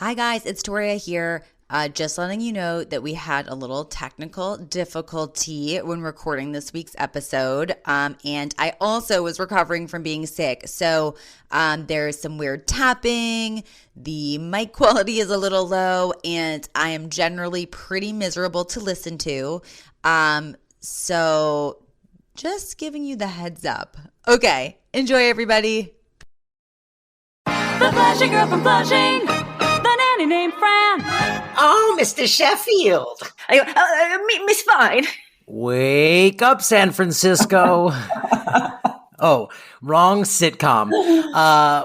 Hi guys, it's Toria here. Just letting you know that we had a little technical difficulty when recording this week's episode. And I also was recovering from being sick. So there's some weird tapping. The mic quality is a little low and I am generally pretty miserable to listen to. So just giving you the heads up. Okay, enjoy everybody. The Flushing Girl from Flushing, the nanny named Fran. Oh, Mr. Sheffield. Miss Fine. Wake up, San Francisco. Oh, wrong sitcom.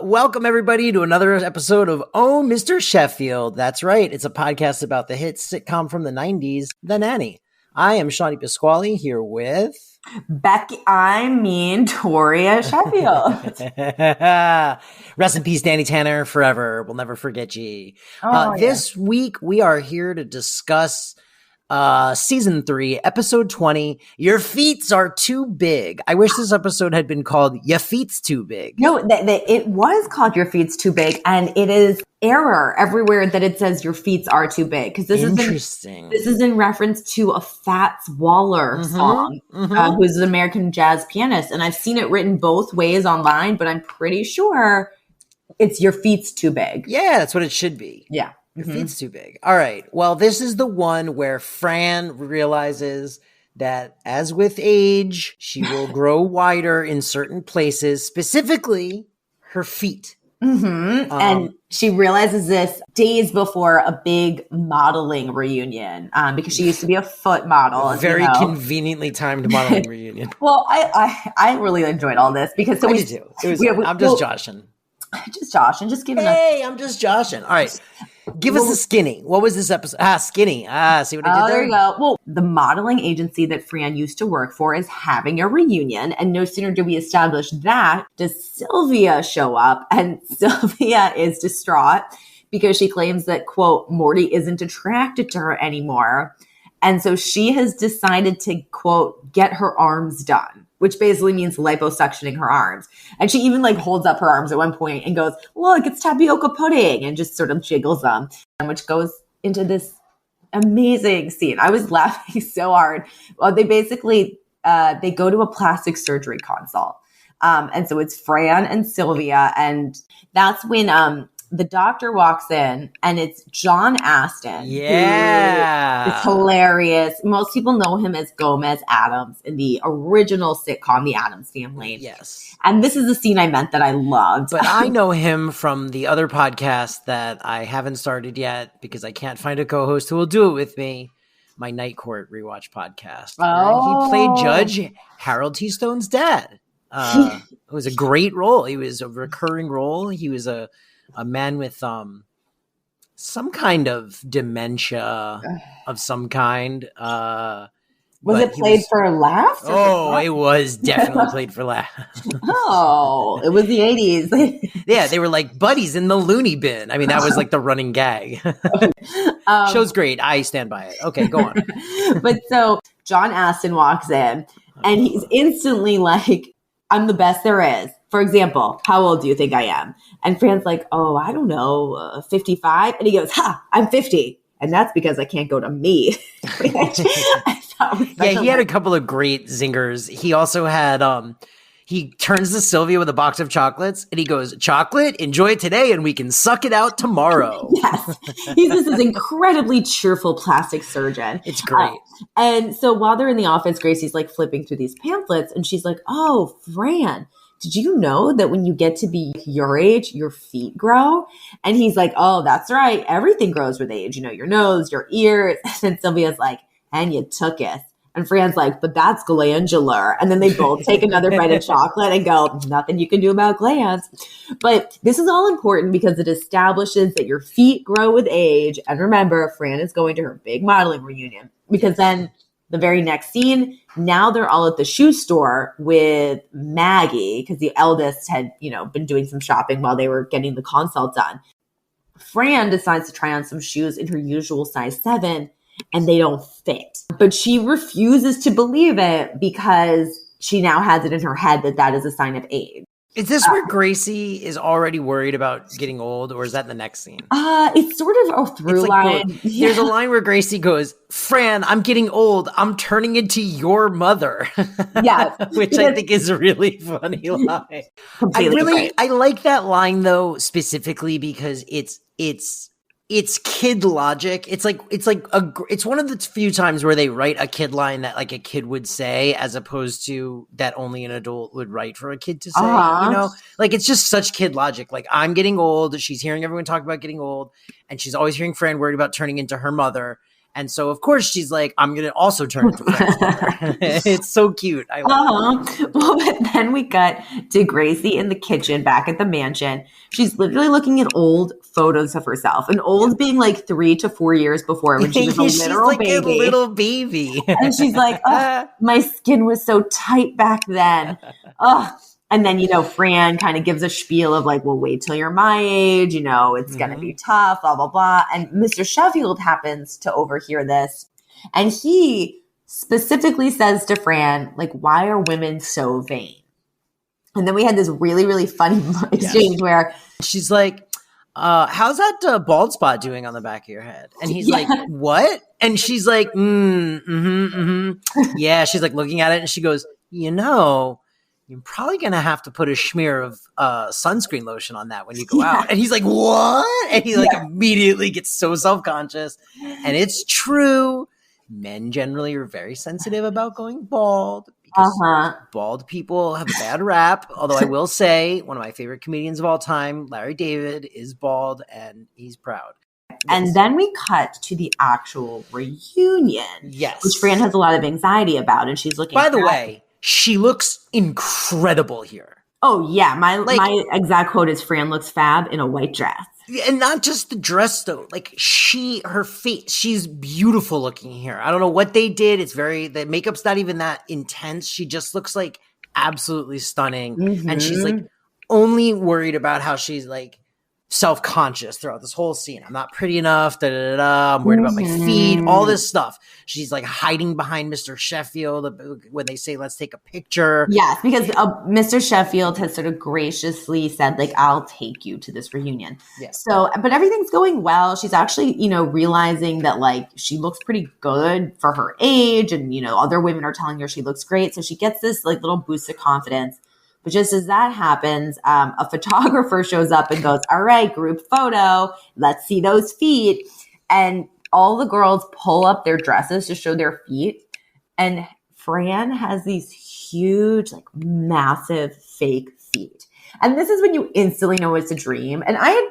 Welcome, everybody, to another episode of Oh, Mr. Sheffield. That's right. It's a podcast about the hit sitcom from the 90s, The Nanny. I am Shawnee Pasquale here with... Toria Sheffield. Rest in peace, Danny Tanner, forever. We'll never forget ye. Yeah. This week, we are here to discuss season 3, episode 20, Your Feets Are Too Big. I wish this episode had been called Your Feet's Too Big. No, it was called Your Feet's Too Big, and it is error everywhere that it says your feet are too big. Because this is in reference to a Fats Waller song, who's an American jazz pianist. And I've seen it written both ways online, but I'm pretty sure it's Your Feet's Too Big. Yeah, that's what it should be. Yeah. Your feet's too big. All right. Well, this is the one where Fran realizes that as with age, she will grow wider in certain places, specifically her feet. And she realizes this days before a big modeling reunion because she used to be a foot model. Very conveniently timed modeling reunion. Well, I really enjoyed all this because I did too. I'm just joshing. Just joshing, just giving I'm just joshing. All right. Give us a skinny. What was this episode? Skinny. See what I did there? There you go. Well, the modeling agency that Fran used to work for is having a reunion. And no sooner do we establish that, does Sylvia show up. And Sylvia is distraught because she claims that, quote, Morty isn't attracted to her anymore. And so she has decided to, quote, get her arms done, which basically means liposuctioning her arms. And she even holds up her arms at one point and goes, look, it's tapioca pudding, and just sort of jiggles them, which goes into this amazing scene. I was laughing so hard. Well, they basically, they go to a plastic surgery consult. And so it's Fran and Sylvia. And that's when, the doctor walks in and it's John Astin. Yeah. It's hilarious. Most people know him as Gomez Addams in the original sitcom, The Addams Family. Yes. And this is the scene I meant that I loved. But I know him from the other podcast that I haven't started yet because I can't find a co-host who will do it with me. My Night Court rewatch podcast. Oh. He played Judge Harold T. Stone's dad. It was a great role. He was a recurring role. He was a man with some kind of dementia of some kind. Was it played for laughs? Oh, it was definitely played for laughs. Oh, it was the 80s. Yeah, they were like buddies in the loony bin. I mean, that was like the running gag. Show's great. I stand by it. Okay, go on. But so John Astin walks in and he's instantly like, I'm the best there is. For example, how old do you think I am? And Fran's like, oh, I don't know, 55. And he goes, I'm 50. And that's because I can't go to me. Yeah, he had a couple of great zingers. He also had, he turns to Sylvia with a box of chocolates and he goes, chocolate, enjoy it today and we can suck it out tomorrow. Yes. He's just this incredibly cheerful plastic surgeon. It's great. And so while they're in the office, Gracie's flipping through these pamphlets and she's like, oh, Fran, did you know that when you get to be your age, your feet grow? And he's like, oh, that's right. Everything grows with age. Your nose, your ears. And Sylvia's like, and you took it. And Fran's like, but that's glandular. And then they both take another bite of chocolate and go, nothing you can do about glands. But this is all important because it establishes that your feet grow with age. And remember, Fran is going to her big modeling reunion because then the very next scene, now they're all at the shoe store with Maggie because the eldest had, been doing some shopping while they were getting the consult done. Fran decides to try on some shoes in her usual size 7 and they don't fit. But she refuses to believe it because she now has it in her head that that is a sign of age. Is this where Gracie is already worried about getting old, or is that the next scene? It's sort of a through line. There's a line where Gracie goes, "Fran, I'm getting old. I'm turning into your mother." Yeah, which I think is a really funny line. I like that line though, specifically because it's kid logic. It's one of the few times where they write a kid line that like a kid would say, as opposed to that only an adult would write for a kid to say. You know, like it's just such kid logic. Like, I'm getting old. She's hearing everyone talk about getting old, and she's always hearing Fran worried about turning into her mother. And so, of course, she's like, I'm going to also turn into Fran's mother. It's so cute. I love it. Well, but then we cut to Gracie in the kitchen back at the mansion. She's literally looking at old photos of herself, and old being like 3 to 4 years before when she was a literal like baby. A little baby. And she's like, oh, my skin was so tight back then. Oh. And then, Fran kind of gives a spiel of like, well, wait till you're my age, it's going to be tough, blah, blah, blah. And Mr. Sheffield happens to overhear this. And he specifically says to Fran, like, why are women so vain? And then we had this really, really funny exchange where she's like, how's that bald spot doing on the back of your head? And he's like, what? And she's like, yeah. She's like looking at it, and she goes, you're probably going to have to put a smear of sunscreen lotion on that when you go out. And he's like, what? And he like immediately gets so self-conscious. And it's true. Men generally are very sensitive about going bald because bald people have a bad rap. Although I will say one of my favorite comedians of all time, Larry David, is bald and he's proud. And then we cut to the actual reunion. Yes. Which Fran has a lot of anxiety about. And she's looking. By the way, she looks incredible here. Oh, yeah. My exact quote is, Fran looks fab in a white dress. And not just the dress, though. Like, her face, she's beautiful looking here. I don't know what they did. The makeup's not even that intense. She just looks like absolutely stunning. Mm-hmm. And she's like only worried about how she's like self-conscious throughout this whole scene. I'm not pretty enough. I'm worried about my feet. All this stuff. She's like hiding behind Mr. Sheffield when they say, "Let's take a picture." Yes, because Mr. Sheffield has sort of graciously said, like, "I'll take you to this reunion." Yeah. So, but everything's going well. She's actually, realizing that like she looks pretty good for her age, and other women are telling her she looks great. So she gets this like little boost of confidence. But just as that happens, a photographer shows up and goes, all right, group photo. Let's see those feet. And all the girls pull up their dresses to show their feet. And Fran has these huge, like massive fake feet. And this is when you instantly know it's a dream. And I had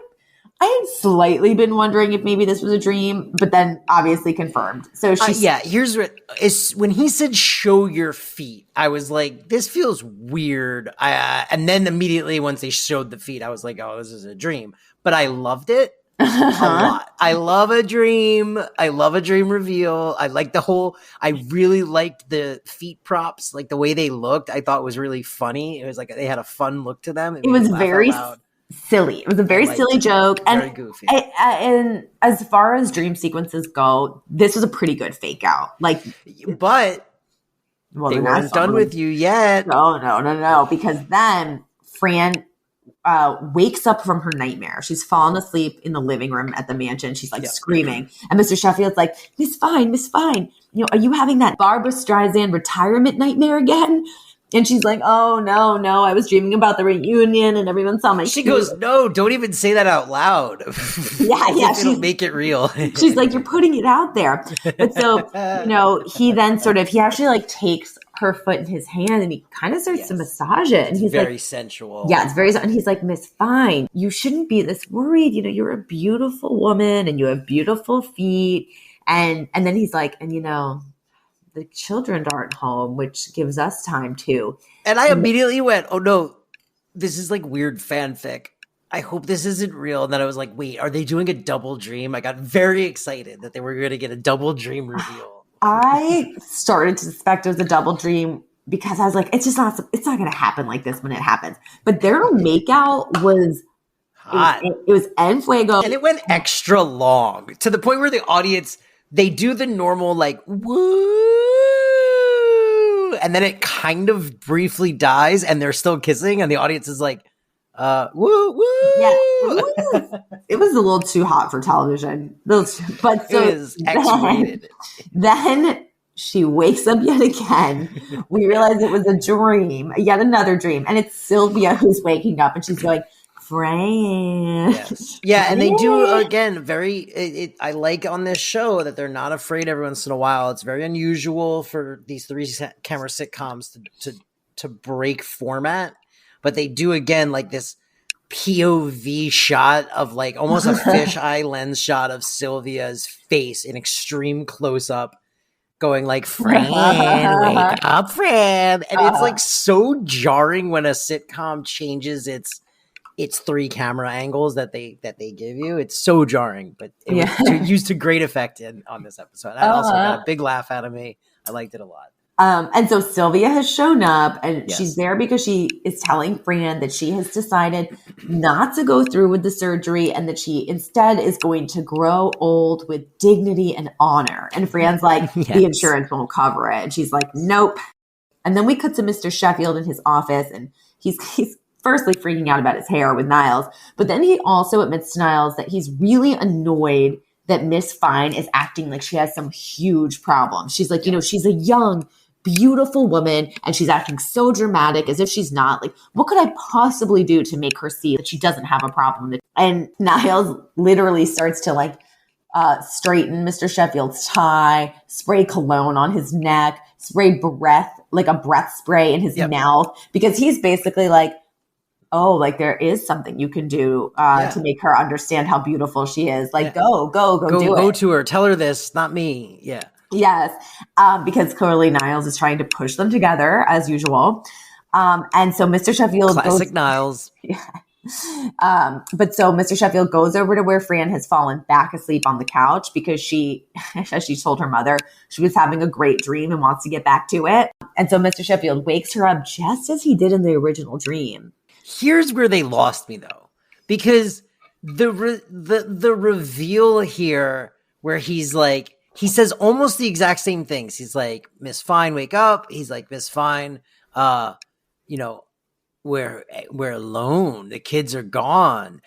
slightly been wondering if maybe this was a dream, but then obviously confirmed. So here's what is when he said "show your feet," I was like, this feels weird. And then immediately once they showed the feet, I was like, oh, this is a dream. But I loved it a lot. I love a dream. I love a dream reveal. I really liked the feet props, like the way they looked. I thought was really funny. It was like they had a fun look to them. It was very silly. It was a very silly joke. Very goofy. And as far as dream sequences go, this was a pretty good fake out. Like, but they weren't done with you yet. No. Because then Fran wakes up from her nightmare. She's fallen asleep in the living room at the mansion. She's like screaming. And Mr. Sheffield's like, Miss Fine. Are you having that Barbara Streisand retirement nightmare again? And she's like, oh, no, I was dreaming about the reunion and everyone saw my She goes, no, don't even say that out loud. Yeah. It'll make it real. She's like, you're putting it out there. But so, he then he actually like takes her foot in his hand and he kind of starts to massage it. And he's very sensual. Yeah, it's very, and he's like, Miss Fine, you shouldn't be this worried. You're a beautiful woman and you have beautiful feet. And then he's like, and the children aren't home, which gives us time too. And I immediately went, oh no, this is like weird fanfic. I hope this isn't real. And then I was like, wait, are they doing a double dream? I got very excited that they were going to get a double dream reveal. I started to suspect it was a double dream because I was like, it's not going to happen like this when it happens. But their makeout was hot. It was en fuego. And it went extra long to the point where the audience, they do the normal like, woo, woo. And then it kind of briefly dies and they're still kissing and the audience is like, woo, woo. Yeah, it was a little too hot for television. But so it was X-rated. Then she wakes up yet again. We realize it was a dream, yet another dream. And it's Sylvia who's waking up and she's going, Fran. Yes. Yeah, and they do, again, I like on this show that they're not afraid every once in a while. It's very unusual for these 3-camera sitcoms to break format. But they do, again, like this POV shot of like almost a fisheye lens shot of Sylvia's face in extreme close-up going like, Fran, wake up, Fran. And it's like so jarring when a sitcom changes its 3-camera angles that they give you. It's so jarring, but it was used to great effect on this episode. I also got a big laugh out of me. I liked it a lot. And so Sylvia has shown up and she's there because she is telling Fran that she has decided not to go through with the surgery and that she instead is going to grow old with dignity and honor. And Fran's like, the insurance won't cover it. And she's like, nope. And then we cut to Mr. Sheffield in his office and he's firstly freaking out about his hair with Niles, but then he also admits to Niles that he's really annoyed that Miss Fine is acting like she has some huge problem. She's like, she's a young, beautiful woman and she's acting so dramatic as if she's not. Like, what could I possibly do to make her see that she doesn't have a problem? And Niles literally starts to straighten Mr. Sheffield's tie, spray cologne on his neck, spray breath, like a breath spray in his mouth, because he's basically like, oh, like there is something you can do to make her understand how beautiful she is. Like, go do it. Go to her. Tell her this, not me. Yeah. Yes, because clearly Niles is trying to push them together as usual. And so Mr. Sheffield Classic Niles. But so Mr. Sheffield goes over to where Fran has fallen back asleep on the couch because she, as she told her mother, she was having a great dream and wants to get back to it. And so Mr. Sheffield wakes her up just as he did in the original dream. Here's where they lost me though, because the reveal here where he's like, he says almost the exact same things. He's like, Miss Fine, wake up. He's like, Miss Fine, we're alone. The kids are gone.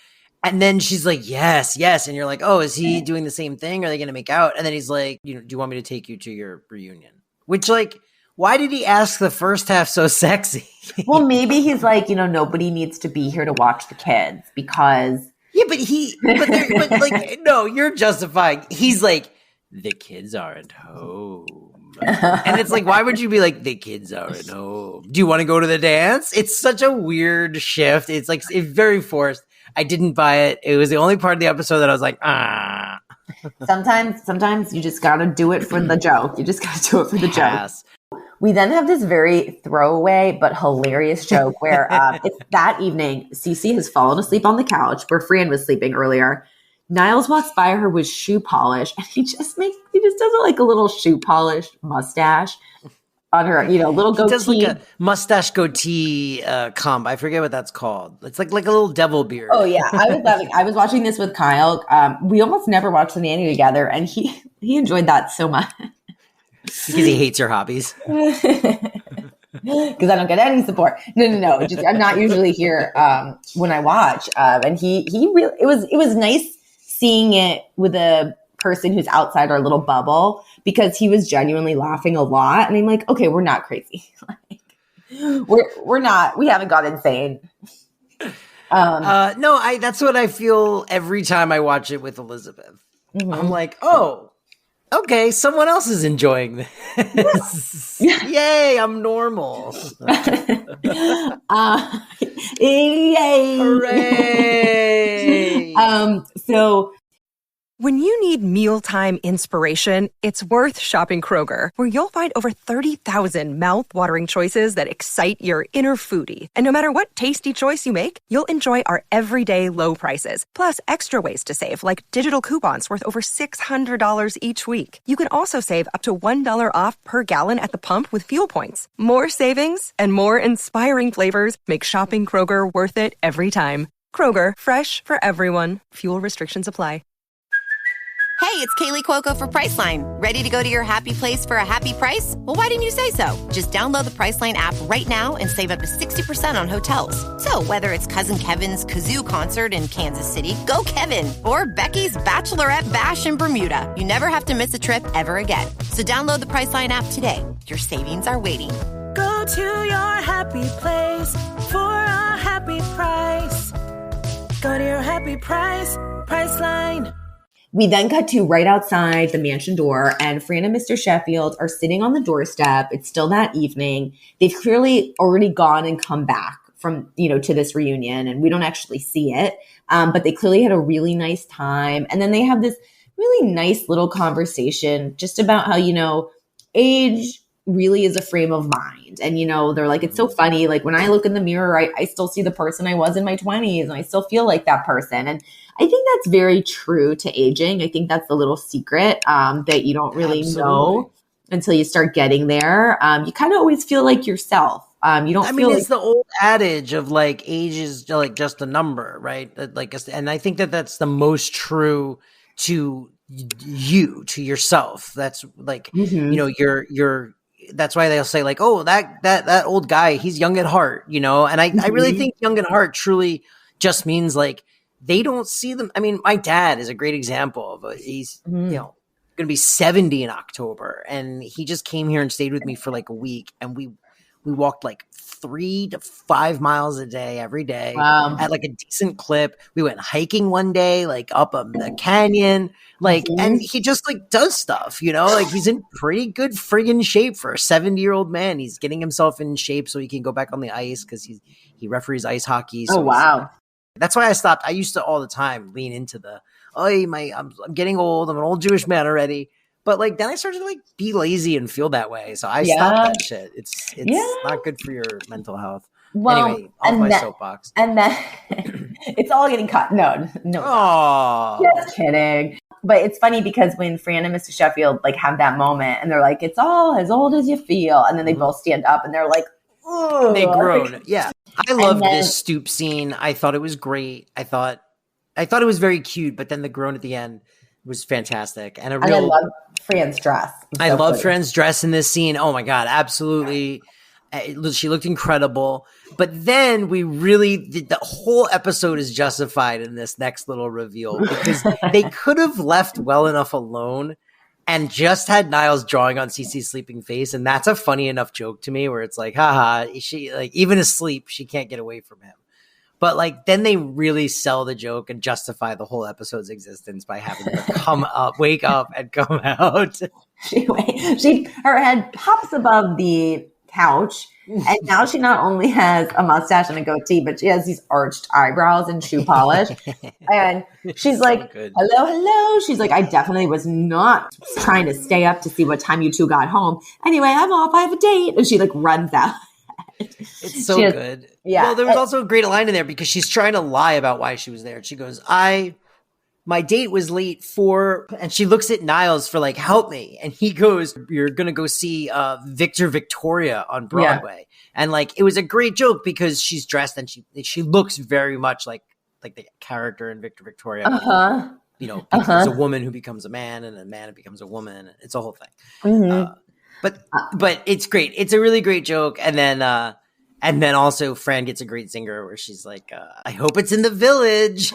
And then she's like, yes. And you're like, oh, is he doing the same thing? Are they going to make out? And then he's like, do you want me to take you to your reunion? Which, like, why did he ask the first half so sexy? Well, maybe he's like, nobody needs to be here to watch the kids because. Yeah, but like, no, you're justifying. He's like, the kids aren't home. And it's like, why would you be like, the kids aren't home? Do you want to go to the dance? It's such a weird shift. It's like, it's very forced. I didn't buy it. It was the only part of the episode that I was like, ah. Sometimes you just got to do it for the joke. You just got to do it for the joke. We then have this very throwaway but hilarious joke where it's that evening, Cece has fallen asleep on the couch where Fran was sleeping earlier. Niles walks by her with shoe polish and he just does like a little shoe polish mustache on her, little goatee. He does like a mustache goatee comb. I forget what that's called. It's like a little devil beard. Oh yeah. I was watching this with Kyle. We almost never watched the nanny together and he enjoyed that so much. Because he hates your hobbies. Because I don't get any support. No. Just, I'm not usually here when I watch. And he really, it was nice seeing it with a person who's outside our little bubble because he was genuinely laughing a lot. And I'm like, okay, we're not crazy. We haven't got insane. No, that's what I feel every time I watch it with Elizabeth. Mm-hmm. I'm like, oh, okay, someone else is enjoying this. Yay, I'm normal. Yay. Hooray. So when you need mealtime inspiration, it's worth shopping Kroger, where you'll find over 30,000 mouth-watering choices that excite your inner foodie. And no matter what tasty choice you make, you'll enjoy our everyday low prices, plus extra ways to save, like digital coupons worth over $600 each week. You can also save up to $1 off per gallon at the pump with fuel points. More savings and more inspiring flavors make shopping Kroger worth it every time. Kroger, fresh for everyone. Fuel restrictions apply. Hey, it's Kaylee Cuoco for Priceline. Ready to go to your happy place for a happy price? Well, why didn't you say so? Just download the Priceline app right now and save up to 60% on hotels. So whether it's Cousin Kevin's Kazoo Concert in Kansas City, go Kevin, or Becky's Bachelorette Bash in Bermuda, you never have to miss a trip ever again. So download the Priceline app today. Your savings are waiting. Go to your happy place for a happy price. Go to your happy price, Priceline. We then cut to right outside the mansion door, and Fran and Mr. Sheffield are sitting on the doorstep. It's still that evening. They've clearly already gone and come back from, to this reunion, and we don't actually see it. But they clearly had a really nice time. And then they have this really nice little conversation just about how, age really is a frame of mind. And, they're like, it's so funny. Like when I look in the mirror, I still see the person I was in my 20s and I still feel like that person. And I think that's very true to aging. I think that's the little secret that you don't really know until you start getting there. You kind of always feel like yourself. You don't feel it's the old adage of like age is like just a number, right? And I think that that's the most true to you, to yourself. That's like, you're that's why they'll say like, oh, that old guy, he's young at heart, And I really think young at heart truly just means like they don't see them. I mean, my dad is a great example of he's, going to be 70 in October, and he just came here and stayed with me for like a week, and we walked like 3 to 5 miles a day every day at like a decent clip. We went hiking one day, like up a canyon, and he just like does stuff, like he's in pretty good friggin' shape for a 70-year-old man. He's getting himself in shape so he can go back on the ice because he referees ice hockey. So wow. That's why I stopped. I used to all the time lean into I'm getting old. I'm an old Jewish man already. But like then I started to like be lazy and feel that way. So I stopped that shit. It's not good for your mental health. Well, anyway, off my soapbox. And then it's all getting cut. No. Oh, just kidding. But it's funny because when Fran and Mr. Sheffield like have that moment and they're like, it's all as old as you feel. And then they both stand up and they're like, oh. They groan. Yeah. I loved this stoop scene. I thought it was great. I thought it was very cute, but then the groan at the end was fantastic. And I love Fran's dress. I love Fran's dress in this scene. Oh my God, absolutely. She looked incredible. But then the whole episode is justified in this next little reveal because they could have left well enough alone and just had Niles drawing on Cece's sleeping face. And that's a funny enough joke to me where it's like, haha, she like even asleep, she can't get away from him. But like then they really sell the joke and justify the whole episode's existence by having her wake up and come out. Her head pops above the couch, and now she not only has a mustache and a goatee, but she has these arched eyebrows and shoe polish. And she's like, hello. She's like, I definitely was not trying to stay up to see what time you two got home. Anyway, I'm off. I have a date. And she like runs out. It's so good. Yeah. Well, there was also a great line in there because she's trying to lie about why she was there. She goes, my date was late and she looks at Niles for like, help me. And he goes, you're going to go see Victor Victoria on Broadway. Yeah. And like, it was a great joke because she's dressed and she looks very much like the character in Victor Victoria. Because a woman who becomes a man and a man who becomes a woman. It's a whole thing. Mm-hmm. But it's great. It's a really great joke. And then also Fran gets a great zinger where she's like, I hope it's in the village.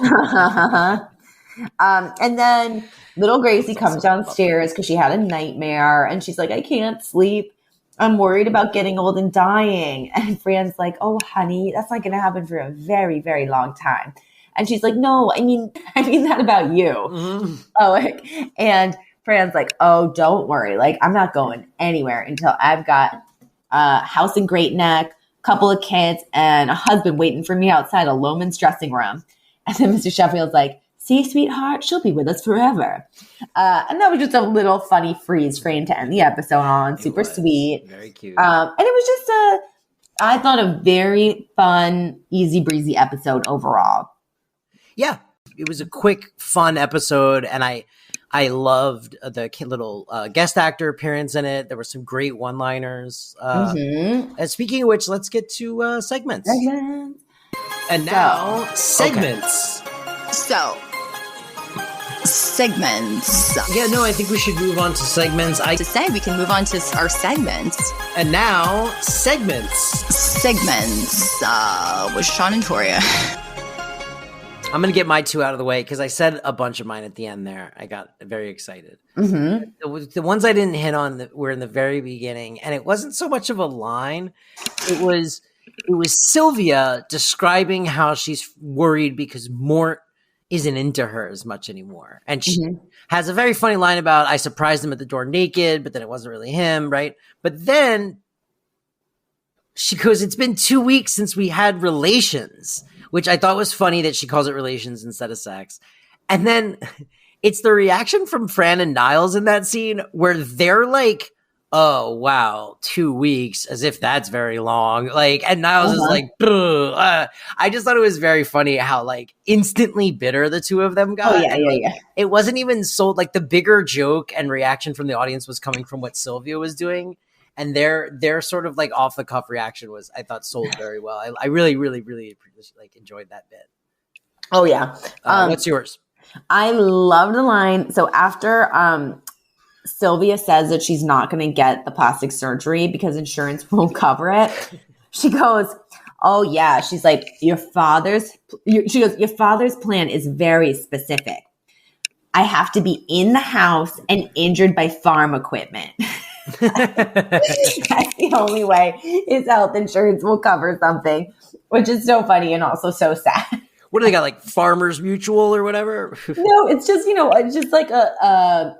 And then little Gracie comes downstairs because she had a nightmare and she's like, I can't sleep. I'm worried about getting old and dying. And Fran's like, oh, honey, that's not going to happen for a very, very long time. And she's like, no, I mean that about you. Mm-hmm. And Fran's like, oh, don't worry. Like, I'm not going anywhere until I've got a house in Great Neck, couple of kids, and a husband waiting for me outside a Loman's dressing room. And then Mr. Sheffield's like, see, sweetheart, she'll be with us forever. And that was just a little funny freeze frame to end the episode on. Super sweet. Very cute. And it was just I thought a very fun, easy breezy episode overall. Yeah. It was a quick, fun episode. And I loved the little guest actor appearance in it. There were some great one-liners. And speaking of which, let's get to segments. And now, segments. So, segments. Yeah, no, I think we should move on to segments. To say we can move on to our segments. And now, segments. Segments with Sean and Toria. I'm going to get my two out of the way because I said a bunch of mine at the end there. I got very excited. Mm-hmm. The ones I didn't hit on were in the very beginning, and it wasn't so much of a line. It was Sylvia describing how she's worried because Mort isn't into her as much anymore. And she has a very funny line about, I surprised him at the door naked, but then it wasn't really him, right? But then she goes, it's been 2 weeks since we had relations, which I thought was funny that she calls it relations instead of sex. And then it's the reaction from Fran and Niles in that scene where they're like, oh, wow, 2 weeks, as if that's very long. Like, and Niles is like, I just thought it was very funny how like instantly bitter the two of them got. Oh, yeah. It wasn't even sold, like the bigger joke and reaction from the audience was coming from what Sylvia was doing. And their sort of like off the cuff reaction was, I thought, sold very well. I really, really, really like enjoyed that bit. Oh, yeah. What's yours? I love the line. So after Sylvia says that she's not going to get the plastic surgery because insurance won't cover it, she goes, oh, yeah. She's like, your father's plan is very specific. I have to be in the house and injured by farm equipment. That's the only way his health insurance will cover something, which is so funny and also so sad. What do they got, like Farmers Mutual or whatever? No, it's just, it's just like a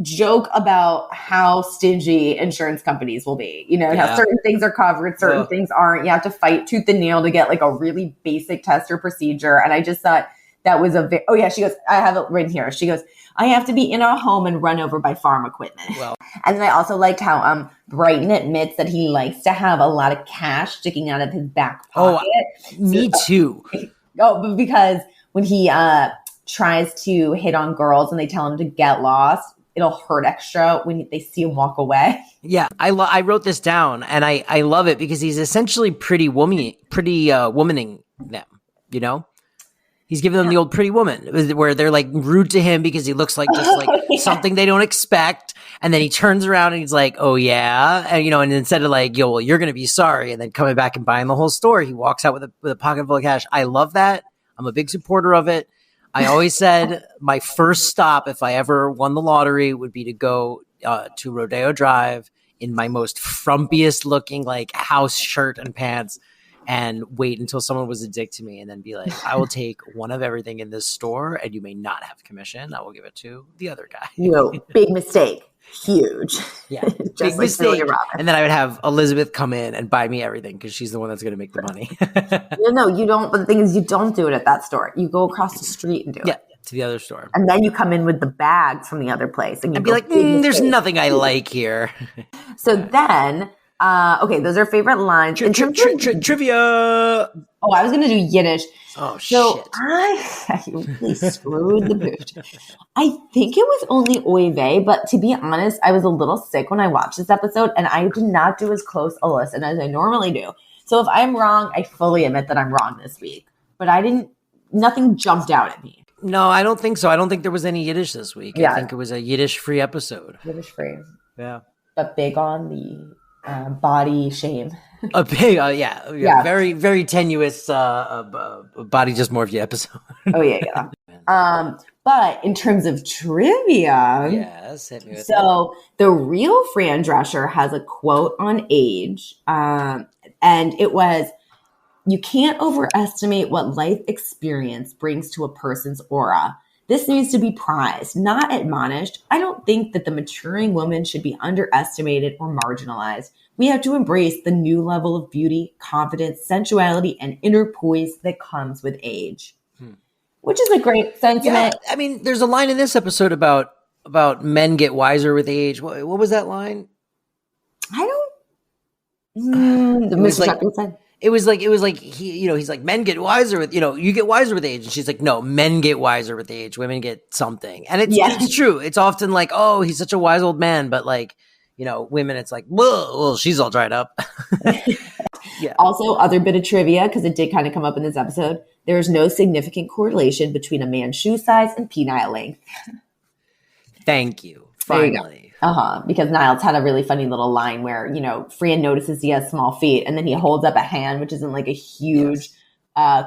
joke about how stingy insurance companies will be, how certain things are covered, certain things aren't. You have to fight tooth and nail to get like a really basic test or procedure. And I just thought that was she goes, I have it written here. She goes, I have to be in our home and run over by farm equipment. Well, and then I also liked how Brighton admits that he likes to have a lot of cash sticking out of his back pocket. Oh, me too. But because when he tries to hit on girls and they tell him to get lost, it'll hurt extra when they see him walk away. Yeah, I wrote this down, and I love it because he's essentially pretty womaning them, He's giving them the old pretty woman where they're like rude to him because he looks like just like something they don't expect. And then he turns around and he's like, oh yeah. And, and instead of like, yo, well, you're going to be sorry. And then coming back and buying the whole store, he walks out with a pocket full of cash. I love that. I'm a big supporter of it. I always said my first stop, if I ever won the lottery, would be to go to Rodeo Drive in my most frumpiest looking like house shirt and pants, and wait until someone was a dick to me and then be like, I will take one of everything in this store and you may not have commission. I will give it to the other guy. Big mistake. Huge. Yeah. Just big like mistake. And then I would have Elizabeth come in and buy me everything because she's the one that's going to make the money. No, you don't. But the thing is, you don't do it at that store. You go across the street and do it. To the other store. And then you come in with the bags from the other place. And be like, there's nothing I like here. So then... those are favorite lines. Trivia. Oh, I was going to do Yiddish. Oh, so shit. I really screwed the boot. I think it was only Oy vey, but to be honest, I was a little sick when I watched this episode, and I did not do as close a listen as I normally do. So if I'm wrong, I fully admit that I'm wrong this week. But nothing jumped out at me. No, I don't think so. I don't think there was any Yiddish this week. Yeah. I think it was a Yiddish-free episode. Yiddish-free. Yeah. But big on the... body shame. A big, very, very tenuous body dysmorphia episode. Oh yeah. But in terms of trivia, yes, hit me with so the real Fran Drescher has a quote on age, and it was, "You can't overestimate what life experience brings to a person's aura. This needs to be prized, not admonished. I don't think that the maturing woman should be underestimated or marginalized. We have to embrace the new level of beauty, confidence, sensuality, and inner poise that comes with age." Which is a great sentiment. Yeah, I mean, there's a line in this episode about men get wiser with age. What was that line? I don't... Mr. Chuckin said. It was like he's like, men get wiser with, you get wiser with age. And she's like, no, men get wiser with age. Women get something. And it's true. It's often like, oh, he's such a wise old man. But like, women, it's like, well, she's all dried up. Yeah. Also, other bit of trivia, because it did kind of come up in this episode, there is no significant correlation between a man's shoe size and penile length. Thank you. There you go. Finally. Because Niles had a really funny little line where, Fran notices he has small feet and then he holds up a hand, which isn't like a huge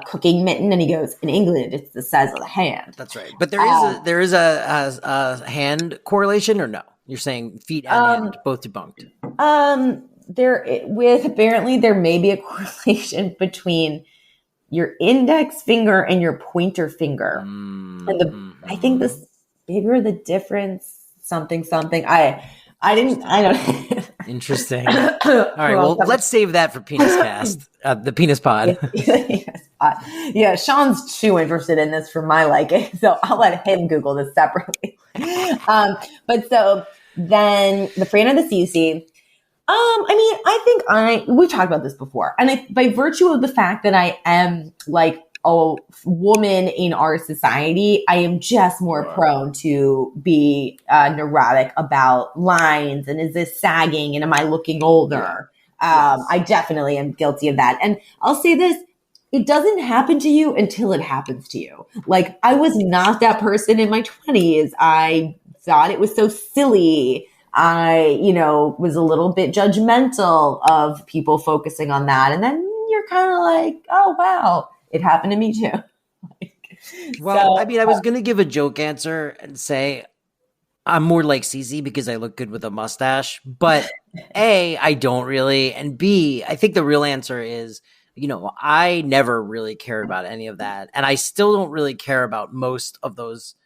cooking mitten. And he goes, in England, it's the size of the hand. That's right. But there is a hand correlation, or no? You're saying feet and hand, both debunked. Apparently there may be a correlation between your index finger and your pointer finger. And I think the bigger the difference, something. I don't. Interesting. All right. Well, let's save that for Penis Cast, the Penis Pod. Yeah, Sean's too interested in this for my liking, so I'll let him Google this separately. But so then the Fran and the Cece. I think we've talked about this before, and by virtue of the fact that I am like a woman in our society, I am just more prone to be neurotic about lines and is this sagging and am I looking older? I definitely am guilty of that. And I'll say this, it doesn't happen to you until it happens to you. Like, I was not that person in my 20s. I thought it was so silly. I, was a little bit judgmental of people focusing on that. And then you're kind of like, oh, wow. It happened to me too. I was going to give a joke answer and say I'm more like Cece because I look good with a mustache. But A, I don't really. And B, I think the real answer is, I never really cared about any of that. And I still don't really care about most of those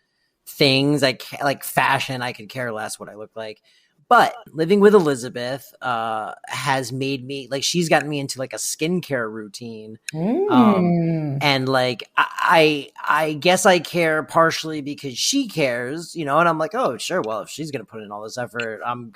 things. Like fashion, I could care less what I look like. But living with Elizabeth has made me, like, she's gotten me into like a skincare routine. And like, I guess I care partially because she cares, and I'm like, oh, sure. Well, if she's going to put in all this effort, I'm,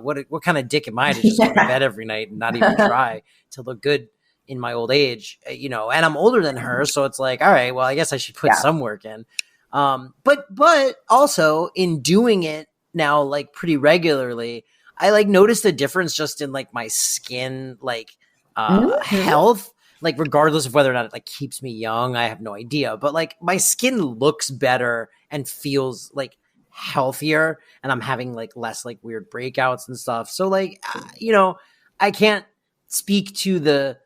what kind of dick am I to just go to bed every night and not even try to look good in my old age, and I'm older than her. So it's like, all right, well, I guess I should put some work in. But also in doing it now, like pretty regularly, I like noticed a difference just in like my skin, like, health, like regardless of whether or not it like keeps me young, I have no idea, but like my skin looks better and feels like healthier, and I'm having like less like weird breakouts and stuff. So like, I can't speak to the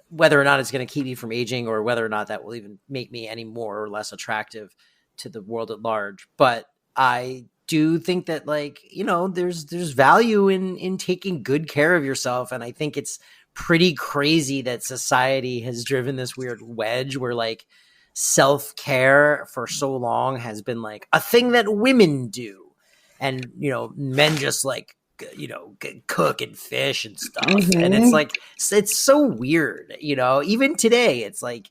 whether or not it's going to keep me from aging or whether or not that will even make me any more or less attractive to the world at large. But I do think that like, there's value in taking good care of yourself. And I think it's pretty crazy that society has driven this weird wedge where like self-care for so long has been like a thing that women do. And, men just like, cook and fish and stuff. And it's like, it's so weird, even today, it's like,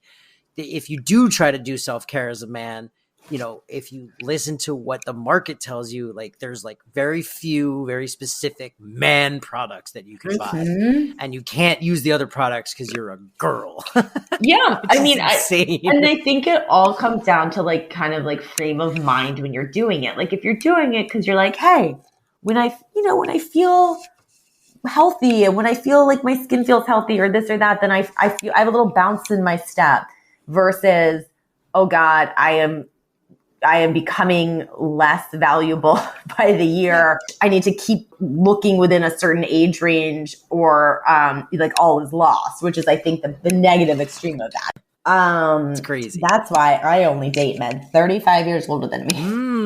if you do try to do self-care as a man, if you listen to what the market tells you, like there's like very few, very specific man products that you can buy, and you can't use the other products because you're a girl. Yeah. Insane. And I think it all comes down to like kind of like frame of mind when you're doing it. Like if you're doing it because you're like, hey, when I feel healthy and when I feel like my skin feels healthy or this or that, then I feel I have a little bounce in my step versus, oh God, I am becoming less valuable by the year. I need to keep looking within a certain age range or like all is lost, which is I think the negative extreme of that. It's crazy. That's why I only date men 35 years older than me.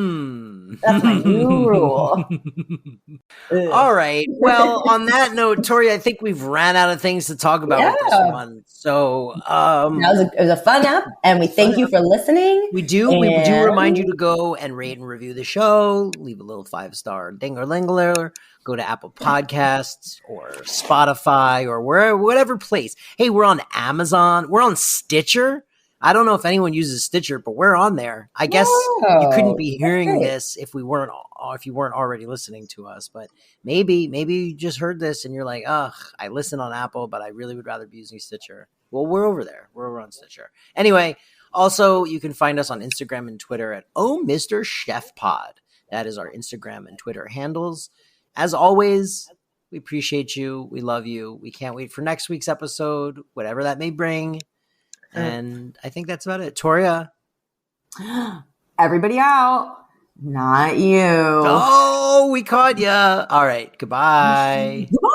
That's my new rule. All right. Well, on that note, Tori, I think we've ran out of things to talk about with this one. So it was a fun app, and we thank you for listening. We do. We do remind you to go and rate and review the show. Leave a little 5-star ding-a-ling-a-ler. Go to Apple Podcasts or Spotify or whatever place. Hey, we're on Amazon. We're on Stitcher. I don't know if anyone uses Stitcher, but we're on there. I guess you couldn't be hearing this if you weren't already listening to us. But maybe you just heard this and you're like, ugh, I listen on Apple, but I really would rather be using Stitcher. Well, we're over there. We're over on Stitcher. Anyway, also you can find us on Instagram and Twitter at Oh Mr. Chef Pod. That is our Instagram and Twitter handles. As always, We appreciate you. We love you. We can't wait for next week's episode, whatever that may bring. And I think that's about it. Toria. Everybody out. Not you. Oh, we caught ya. All right. Goodbye. Goodbye.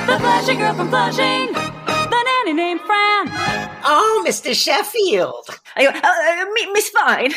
The Flushing Girl from Flushing, the nanny named Fran. Oh, Mr. Sheffield. I go, Miss Fine.